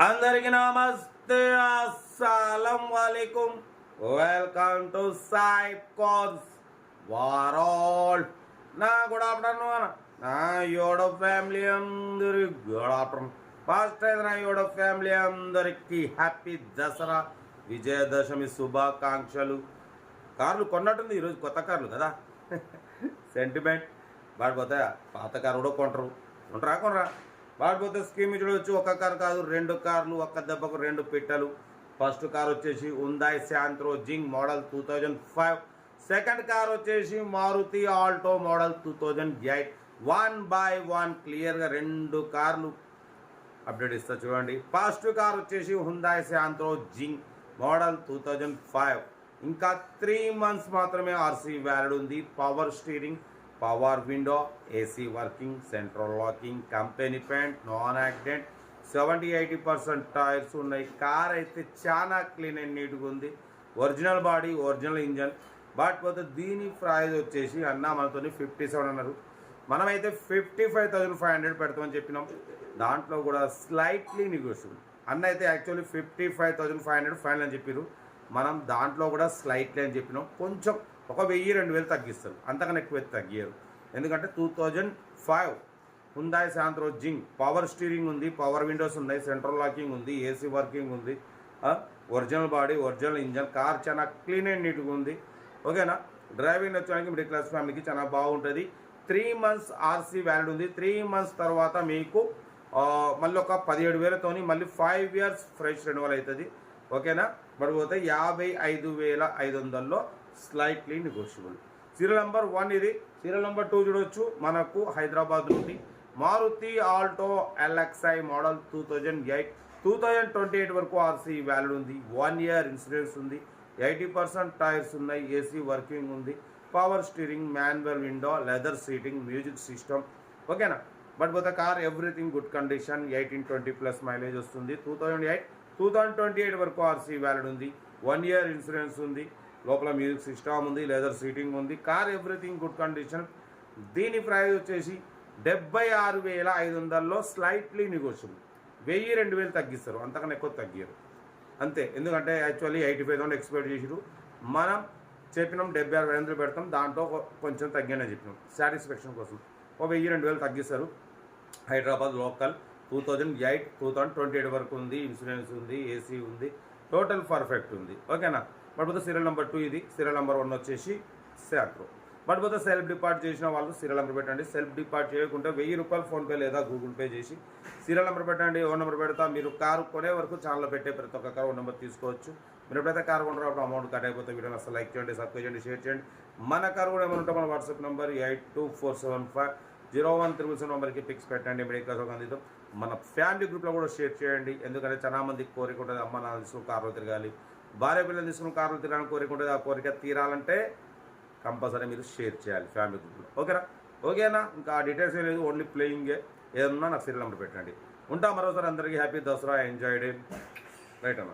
అందరికీ నమస్తే, అస్సలం వాలేకుం. Welcome to Sai cars world. నా గుడ్ ఆఫ్టర్నూన్ నా యోడో ఫ్యామిలీ అందరికి గుడ్ ఆఫ్టర్నూన్. ఫస్ట్ అయితే నా యోడో ఫ్యామిలీ అందరికి హ్యాపీ దసరా విజయదశమి శుభాకాంక్షలు. కార్లు కొన్నట్టుంది ఈరోజు, కొత్త కార్లు కదా. సెంటిమెంట్ వాడిపోతే పాత కారు కూడా కొనరా వాడిపోతే స్కీమ్ చూడవచ్చు. ఒక కారు కాదు, 2 కార్లు, ఒక్క దెబ్బకు 2 పిట్టలు. ఫస్ట్ కార్ వచ్చేసి హుందాయ్ శాంత్రో జింగ్ మోడల్ 2005. సెకండ్ కార్ వచ్చేసి మారుతి ఆల్టో మోడల్ 2008. 1/1 క్లియర్గా 2 కార్లు అప్డేట్ ఇస్తా చూడండి. ఫస్ట్ కార్ వచ్చేసి హుందాయ్ శాంత్రో జింగ్ మోడల్ 2005. ఇంకా 3 months మాత్రమే ఆర్సీ వ్యాలిడ్ ఉంది. Power steering, power window, AC working, central locking, company paint, non accident, 70-80% tyres ఉన్నాయి. కార్ అయితే చాలా క్లీన్ అండ్ నీట్గా ఉంది. Original body, original engine. But పోతే దీని ప్రైస్ వచ్చేసి అన్న మనతో 57 అన్నారు. మనమైతే 55,500 పెడతామని చెప్పినాం. దాంట్లో కూడా స్లైట్లీ నెగోషియబుల్. అన్న అయితే యాక్చువల్లీ 55,500 ఫైనల్ అని చెప్పారు. మనం దాంట్లో కూడా స్లైట్లీ అని చెప్పినాం. కొంచెం ఒక 1000-2000 తగ్గిస్తారు, అంతకన్నా ఎక్కువ తగ్గారు. ఎందుకంటే 2005 హుందాయ్ శాంత్రో జింగ్ పవర్ స్టీరింగ్ ఉంది, పవర్ విండోస్ ఉన్నాయి, సెంట్రల్ లాకింగ్ ఉంది, ఏసీ వర్కింగ్ ఉంది, original body, original engine. Car చాలా క్లీన్ అండ్ నీట్గా ఉంది. ఓకేనా. డ్రైవింగ్ వచ్చడానికి మిడిల్ క్లాస్ ఫ్యామిలీకి చాలా బాగుంటుంది. 3 months ఆర్సీ వ్యాలిడ్ ఉంది. 3 months తర్వాత మీకు మళ్ళీ ఒక 17,000తోని మళ్ళీ 5 years ఫ్రెష్ రెన్యువల్ అవుతుంది. ఓకేనా. పడిపోతే 55,500లో స్లైట్లీ నెగోషియబుల్. సీరియల్ నెంబర్ 1 ఇది. సీరియల్ నెంబర్ 2 చూడవచ్చు. మనకు హైదరాబాద్ నుండి మారుతి ఆల్టో ఎల్ఎక్స్ఐ మోడల్ 2008. 2028 వరకు ఆర్సీ వ్యాలిడ్ ఉంది. 1 year ఇన్సూరెన్స్ ఉంది. 80% టైర్స్ ఉన్నాయి. ఏసీ వర్కింగ్ ఉంది. Power steering, manual window, leather seating, music system. ఓకేనా. బట్ పోతే car everything good condition. 18-20+ mileage వస్తుంది. 2008, 2028 వరకు ఆర్సీ వ్యాలిడ్ ఉంది. 1 year ఇన్సూరెన్స్ ఉంది. లోపల మ్యూజిక్ సిస్టమ్ ఉంది, లెదర్ సీటింగ్ ఉంది. Car everything good condition. దీని ప్రైస్ వచ్చేసి 76,500లో స్లైట్లీ నెగోషియబుల్. 1000-2000 తగ్గిస్తారు, అంతకన్నా ఎక్కువ తగ్గారు అంతే. ఎందుకంటే యాక్చువల్లీ 85,000 ఎక్స్పెక్ట్ చేసారు. మనం చెప్పినాం 76,500 పెడతాం. దాంట్లో కొంచెం తగ్గానే చెప్పినాం సాటిస్ఫాక్షన్ కోసం. ఒక 1000-2000 తగ్గిస్తారు. హైదరాబాద్ లోకల్. 2008, 2028 వరకు ఉంది. ఇన్సూరెన్స్ ఉంది, ఏసీ ఉంది, టోటల్ పర్ఫెక్ట్ ఉంది. ఓకేనా. బట్ పోతే సీరియల్ నెంబర్ 2 ఇది. సీరియల్ నెంబర్ 1 వచ్చేసి శాంత్రో. బట్ పోతే సెల్ఫ్ డిపార్ట్ చేసిన వాళ్ళు సీరియల్ నెంబర్ పెట్టండి. సెల్ఫ్ డిపార్ట్ చేయకుంటే 1000 రూపాయలు ఫోన్పే లేదా గూగుల్ పే చేసి సీరియల్ నెంబర్ పెట్టండి. ఓన్ నెంబర్ పెడతా. మీరు కారు కొనే వరకు ఛానల్లో పెట్టే ప్రతి ఒక్క కారు ఓన్ నెంబర్ తీసుకోవచ్చు. మీరు ఎప్పుడైతే కారు కొంటారో అప్పుడు అమౌంట్ కట్ అయిపోతే వీడియోని అసలు లైక్ చేయండి, సబ్స్క్రైబ్ చేయండి, షేర్ చేయండి. మన కారు కూడా ఏమైనా ఉంటే మన వాట్సాప్ నెంబర్ 8247501377 నెంబర్కి పిక్స్ పెట్టండి. మెడికల్ అందుతాం. మన ఫ్యామిలీ గ్రూప్లో కూడా షేర్ చేయండి. ఎందుకంటే చాలా మందికి కోరిక ఉంటుంది, అమ్మ నాన్న తీసుకుని కారులో తిరగాలి, భార్య పిల్లలు తీసుకుని కారులో తిరగాలని కోరిక ఉంటుంది. ఆ కోరిక తీరాలంటే కంపల్సరీ మీరు షేర్ చేయాలి ఫ్యామిలీ గ్రూప్లో. ఓకేనా. ఇంకా డీటెయిల్స్ ఏం లేదు, ఓన్లీ ప్లేయింగే. ఏదన్నా నాకు సీరియల్ నెంబర్ పెట్టండి. ఉంటా. మరోసారి అందరికీ happy Dasara, enjoy day. Right అన్న.